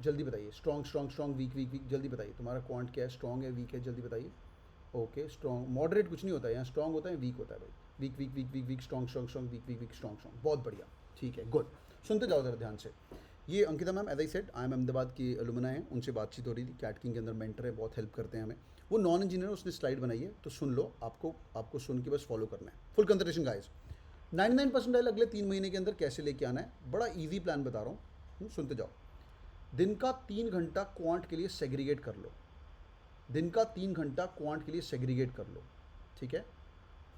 जल्दी बताइए। Strong strong strong, weak weak weak, जल्दी बताइए तुम्हारा क्वांट क्या है, स्ट्रॉन्ग है वीक है, जल्दी बताइए। ओके स्ट्रॉन्ग, मॉडरेट कुछ नहीं होता है यहाँ, स्ट्रॉन्ग होता है वीक होता है भाई। Weak weak weak weak weak, strong strong strong, weak weak weak, strong strong, बहुत बढ़िया। ठीक है, गुड। सुनते जाओ ज़रा ध्यान से। ये Ankita ma'am, as I said, I am Ahmedabad की अलुमना है, उनसे बातचीत हो रही थी। कैट किंग के अंदर मेंटर है, बहुत हेल्प करते हैं हमें। वो नॉन इंजीनियर, उसने स्लाइड बनाई है, तो सुन लो, आपको सुन के बस फॉलो करना है। Full concentration guys. 99% अगले 3 महीने के अंदर कैसे लेके आना है, बड़ा ईजी प्लान बता रहा हूँ, सुनते जाओ। दिन का 3 घंटा क्वांट के लिए सेग्रीगेट कर लो। दिन का 3 घंटा क्वांट के लिए सेग्रीगेट कर लो, ठीक है।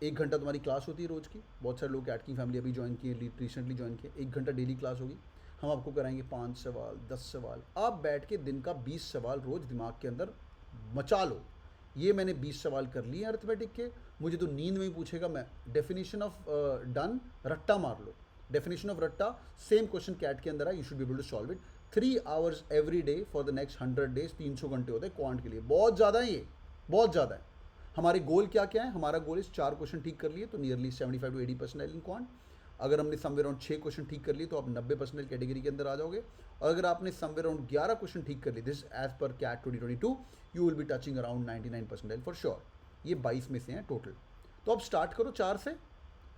1 घंटा तुम्हारी क्लास होती है रोज़ की, बहुत सारे लोग कैट की फैमिली अभी ज्वाइन किए, रिसेंटली ज्वाइन किए। 1 घंटा डेली क्लास होगी, हम आपको कराएंगे 5 सवाल 10 सवाल। आप बैठ के दिन का 20 सवाल रोज़ दिमाग के अंदर मचा लो। ये मैंने 20 सवाल कर लिए अर्थमेटिक के, मुझे तो नींद में ही पूछेगा, मैं डेफिनेशन ऑफ डन, रट्टा मार लो। डेफिनेशन ऑफ रट्टा, सेम क्वेश्चन कैट के अंदर है, you should be able to solve it. 3 hours every day for the next 100 days, 300 घंटे होते हैं क्वांट के लिए। बहुत ज़्यादा है ये, बहुत ज़्यादा है। हमारे गोल क्या क्या है, हमारा गोल इस 4 क्वेश्चन ठीक कर लिए तो नियरली 75 to 80% इन क्वांट। अगर हमने समवेयर अराउंड 6 क्वेश्चन ठीक कर लिए तो आप 90% कैटेगरी के अंदर आ जाओगे। और अगर आपने समवेयर अराउंड 11 क्वेश्चन ठीक कर लिए, दिस एज पर CAT 2022, you will be touching around 99% for sure. ये 22 में से हैं टोटल। तो अब स्टार्ट करो 4 से,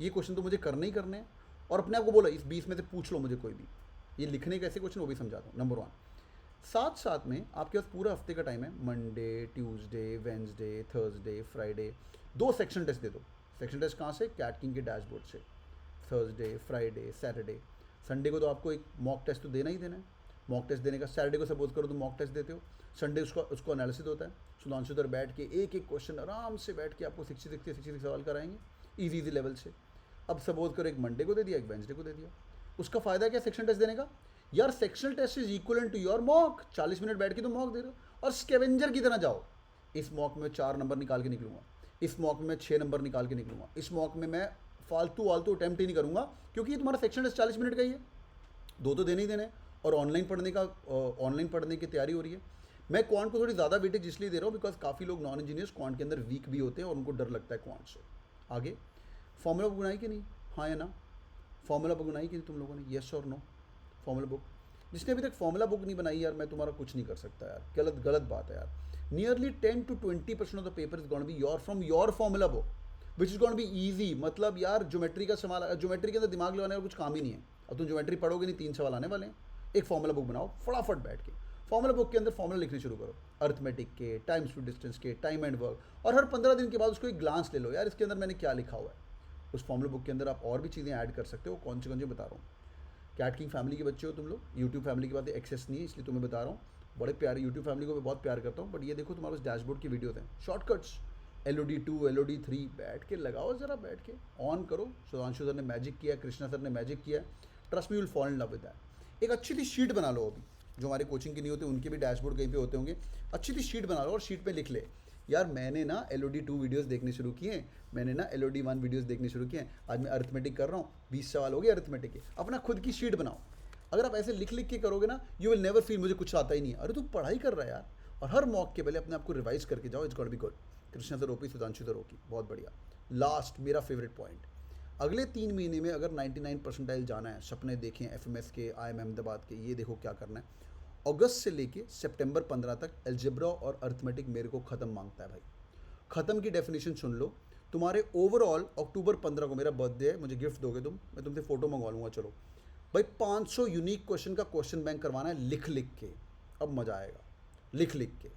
ये क्वेश्चन तो मुझे करने ही करने हैं। और अपने आप को बोला इस 20 में से पूछ लो मुझे कोई भी। ये लिखने के ऐसे क्वेश्चन वो भी समझाता हूँ। नंबर 1, साथ साथ में आपके पास पूरा हफ्ते का टाइम है, Monday, Tuesday, Wednesday, Thursday, Friday, 2 section test दे दो। सेक्शन टेस्ट कहाँ से, कैट किंग के डैशबोर्ड से। थर्सडे, फ्राइडे, सैटरडे, संडे को तो आपको एक मॉक टेस्ट तो देना ही देना है। मॉक टेस्ट देने का, सैटरडे को सपोज करो तो मॉक टेस्ट देते हो, संडे उसको एनालिसिस होता है। सुधांशु उधर बैठ के एक एक क्वेश्चन आराम से बैठ के आपको 66 सवाल कराएंगे ईजी लेवल से। अब सपोज करो एक मंडे को दे दिया, एक वेंसडे को दे दिया, उसका फ़ायदा क्या सेक्शन टेस्ट देने का यार, sectional test is equal to your mock. 40 minute बैठ के तो मॉक दे रहे हो, और स्कैवेंजर की तरह जाओ। इस मॉक में 4 नंबर निकाल के निकलूंगा, इस मॉक में मैं 6 नंबर निकाल के निकलूंगा, इस मॉक में मैं फालतू अटैम्प्ट ही नहीं करूंगा, क्योंकि ये तुम्हारा सेक्शन टेस्ट 40 मिनट का ही है, 2 तो देने ही देने। और ऑनलाइन पढ़ने की तैयारी हो रही है। मैं क्वांट को थोड़ी ज़्यादा वेटेज इसलिए दे रहा हूँ बिकॉज काफ़ी लोग नॉन इंजीनियर्स क्वांट के अंदर वीक भी होते हैं और उनको डर लगता है क्वांट से। आगे फॉर्मूला बुक बनाई कि नहीं, हाँ या ना, फॉर्मूला बुक बनाई कि नहीं तुम लोगों ने, येस और नो। फॉर्मूला बुक, जिसने अभी तक फॉर्मूला बुक नहीं बनाई यार, मैं तुम्हारा कुछ नहीं कर सकता यार, गलत बात है यार। Nearly 10 to 20% of the paper is gonna be from your formula book, which is gonna be easy. मतलब यार ज्योमेट्री का सवाल, ज्योमेट्री के अंदर दिमाग लगाने का कुछ काम ही नहीं है। अब तुम ज्योमेट्री पढ़ोगे नहीं, 3 सवाल आने वाले हैं। एक फॉर्मूला बुक बनाओ फटाफट बैठ के, फॉर्मूला बुक के अंदर फॉर्मूला लिखने शुरू करो, अर्थमेटिक के, टाइम्स टू डिस्टेंस के, टाइम एंड वर्क, और हर 15 दिन के बाद उसको एक ग्लांस ले लो यार, इसके अंदर मैंने क्या लिखा हुआ है। उस फॉर्मूला बुक के अंदर आप और भी चीज़ें ऐड कर सकते हो, कौन से बता रहा हूँ। कैट किंग फैमिली के बच्चे हो तुम लोग, यूट्यूब फैमिली के बाद एक्सेस नहीं है इसलिए तुम्हें बता रहा हूँ। बड़े प्यारे यूट्यूब फैमिली को मैं बहुत प्यार करता हूँ, बट ये देखो तुम्हारे उस डैशबोर्ड की वीडियोज़ हैं, शॉर्टकट्स, LOD2, LOD3, बैठ के लगाओ ज़रा, बैठ के ऑन करो। सुधांशु सर ने मैजिक किया, कृष्णा सर ने मैजिक किया, trust me will fall in love with that. एक अच्छी सी शीट बना लो, अभी जो हमारे कोचिंग के नहीं होते उनके भी डैशबोर्ड कहीं पे होते होंगे, अच्छी सी शीट बना लो और शीट पे लिख ले यार मैंने ना LOD2 वीडियोस देखने शुरू किए, मैंने ना LOD1 वीडियोस देखने शुरू किए, आज मैं अर्थमेटिक कर रहा हूँ, 20 सवाल हो गए अर्थमेटिक के। अपना खुद की शीट बनाओ। अगर आप ऐसे लिख के करोगे ना, यू विल नेवर फील मुझे कुछ आता ही नहीं है। अरे तू पढ़ाई कर रहा है यार, और हर मॉक के पहले अपने आप को रिवाइज करके जाओ, it's got be good. Krishna sir OP, Sudhanshu sir OP, बहुत बढ़िया। लास्ट मेरा फेवरेट पॉइंट, अगले 3 महीने में अगर 99 परसेंटाइल जाना है, सपने देखें FMS के, IIM अहमदाबाद के, ये देखो क्या करना है। अगस्त से लेके सितंबर 15 तक अलजेब्रा और अर्थमेटिक मेरे को ख़त्म मांगता है भाई। ख़त्म की डेफिनेशन सुन लो, तुम्हारे ओवरऑल अक्टूबर 15 को मेरा बर्थडे है, मुझे गिफ्ट दोगे तुम, मैं तुमसे फ़ोटो मंगवा लूँगा। चलो भाई, 500 यूनिक क्वेश्चन का क्वेश्चन बैंक करवाना है लिख के, अब मज़ा आएगा लिख के।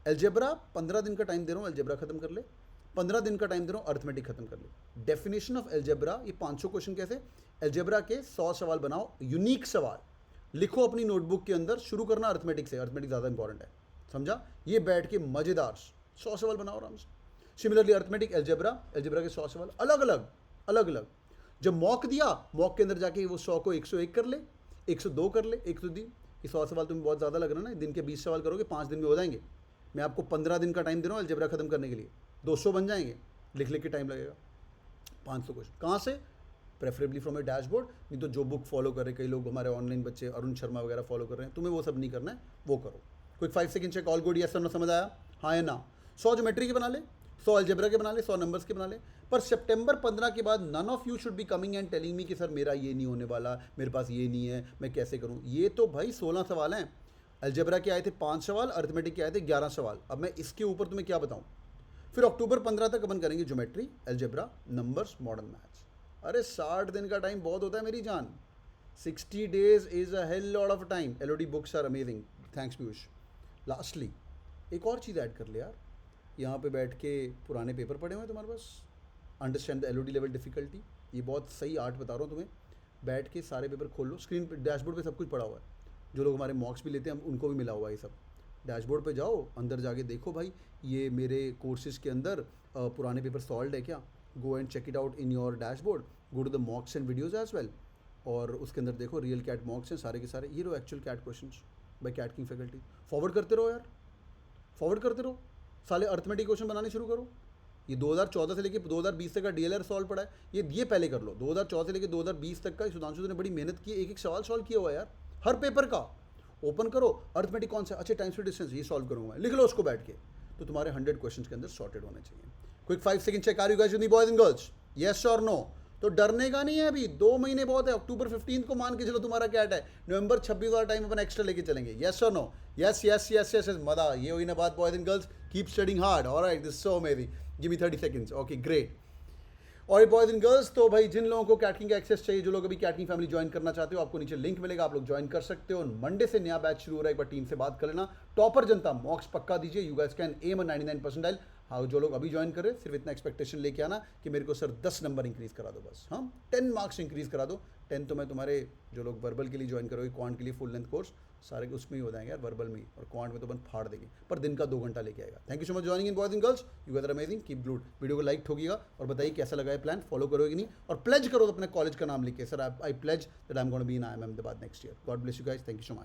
अलजेब्रा 15 दिन का टाइम दे रहा हूँ, अलजेब्रा खत्म कर ले। 15 दिन का टाइम दे रहा हूँ, अर्थमेटिक खत्म कर ले। डेफिनेशन ऑफ अलजेब्रा, ये 500 क्वेश्चन कैसे, अलजेब्रा के 100 सवाल बनाओ, यूनिक सवाल लिखो अपनी नोटबुक के अंदर। शुरू करना अर्थमेटिक से, अर्थमेटिक ज़्यादा इंपॉर्टेंट है, समझा। ये बैठ के मज़ेदार 100 सवाल बनाओ आराम से। सिमिलरली अर्थमेटिक, अलजेब्रा के 100 सवाल अलग अलग। जब मॉक दिया, मॉक के अंदर जाके वो 100 को 101 कर ले, 102 कर ले, 103। ये 100 सवाल तुम्हें बहुत ज़्यादा लग रहा है ना, दिन के 20 सवाल करोगे 5 दिन में हो जाएंगे। मैं आपको 15 दिन का टाइम दे रहा हूँ अलजेब्रा खत्म करने के लिए, 200 बन जाएंगे। लिख के टाइम लगेगा। 500 क्वेश्चन कहाँ से, प्रेफरेबली फ्रॉम ए डैशबोर्ड, नहीं तो जो बुक फॉलो कर रहे, कई लोग हमारे ऑनलाइन बच्चे अरुण शर्मा वगैरह फॉलो कर रहे हैं, तुम्हें वो सब नहीं करना है, वो करो। Quick 5 second check, all good, yes और नो, समझ आया, हाँ या ना। 100 ज्योमेट्री के बना ले, 100 अलजेब्रा के बना ले, 100 नंबर्स के बना ले। पर सितंबर 15 के बाद none of you should be coming and telling me कि सर मेरा ये नहीं होने वाला, मेरे पास ये नहीं है, मैं कैसे करूँ। ये तो भाई 16 सवाल हैं, अलजेब्रा के आए थे 5 सवाल, अर्थमेटिक के आए थे 11 सवाल। अब मैं इसके ऊपर तुम्हें क्या बताऊं। फिर अक्टूबर 15 तक अपन करेंगे geometry, algebra, numbers, modern maths. अरे 60 दिन का टाइम बहुत होता है मेरी जान। 60 days is a hell lot of time. LOD books are amazing, thanks Piyush. Lastly एक और चीज़ ऐड कर ले यार, यहाँ पे बैठ के पुराने पेपर पढ़े हुए हैं तुम्हारे पास, understand the LOD level difficulty. ये बहुत सही आर्ट बता रहा हूँ तुम्हें। बैठ के सारे पेपर खोल लो, स्क्रीन पे डैशबोर्ड पे सब कुछ पड़ा हुआ है। जो लोग हमारे मॉक्स भी लेते हैं उनको भी मिला हुआ है ये सब। डैशबोर्ड पे जाओ, अंदर जाके देखो भाई ये मेरे कोर्सेज के अंदर पुराने पेपर सॉल्व है क्या। Go and check it out in your dashboard, go to the mocks and videos as well. और उसके अंदर देखो रियल कैट मॉक्स हैं सारे के सारे, ये लो actual CAT questions by CAT King faculty. Forward करते रहो यार, फॉरवर्ड करते रहो। साले अर्थमेटिक क्वेश्चन बनाने शुरू करो। ये 2014 से लेकर 2020 तक का डीएलआर सॉल्व पड़ा है, ये पहले कर लो। 2014 से लेकर 2020 तक का सुधांशु ने बड़ी मेहनत की, एक एक सवाल सॉल्व किया हुआ है यार हर पेपर का। ओपन करो, अर्थमेटिक कौन सा, अच्छे टाइम्स टू डिस्टेंस, ये सॉल्व करूंगा मैं, लिख लो उसको बैठ के। तो तुम्हारे 100 क्वेश्चंस के अंदर सॉर्टेड होने चाहिए। Quick 5 second check, are you guys with me boys and girls, yes और नो। तो डरने का नहीं है, अभी 2 महीने बहुत है। अक्टूबर 15 को मान के चलो तुम्हारा कैट है, नवंबर 26 वाला टाइम अपन एक्स्ट्रा लेके चलेंगे। यस और no, yes yes yes yes मदा, ये हुई ना बात boys and girls. Keep studying hard, alright, this so amazing, give me 30 seconds, okay great. और बॉयज एंड गर्ल्स, तो भाई जिन लोगों को कैटकिंग का एक्सेस चाहिए, जो लोग अभी कैटकिंग फैमिली ज्वाइन करना चाहते हो, आपको नीचे लिंक मिलेगा, आप लोग ज्वाइन कर सकते हो। मंडे से नया बैच शुरू हो रहा है, एक बार टीम से बात कर लेना। टॉपर जनता मॉक्स पक्का दीजिए, you guys can aim 99 percentile. हाँ, जो लोग अभी ज्वाइन कर रहे हैं सिर्फ इतना एक्सपेक्टेशन लेके आना कि मेरे को सर 10 नंबर इंक्रीज करा दो बस। हाँ, 10 मार्क्स इंक्रीज करा दो। 10 तो मैं तुम्हारे जो लोग वर्बल के लिए ज्वाइन करोगे, क्वांट के लिए फुल लेंथ कोर्स सारे उसमें ही हो जाएंगे यार, वर्बल में ही, और क्वांट में तो अपन फाड़ देंगे, पर दिन का 2 घंटा लेके आएगा। Thank you so much joining in boys and girls, you are amazing, keep glued. Video को लाइक ठोकिएगा और बताइए कैसा लगा है प्लान, फॉलो करोगे नहीं, और प्लेज करो तो अपने कॉलेज का नाम लिख के, sir I pledge that I am gonna be in IIM Ahmedabad next year. God bless you guys, thank you so much.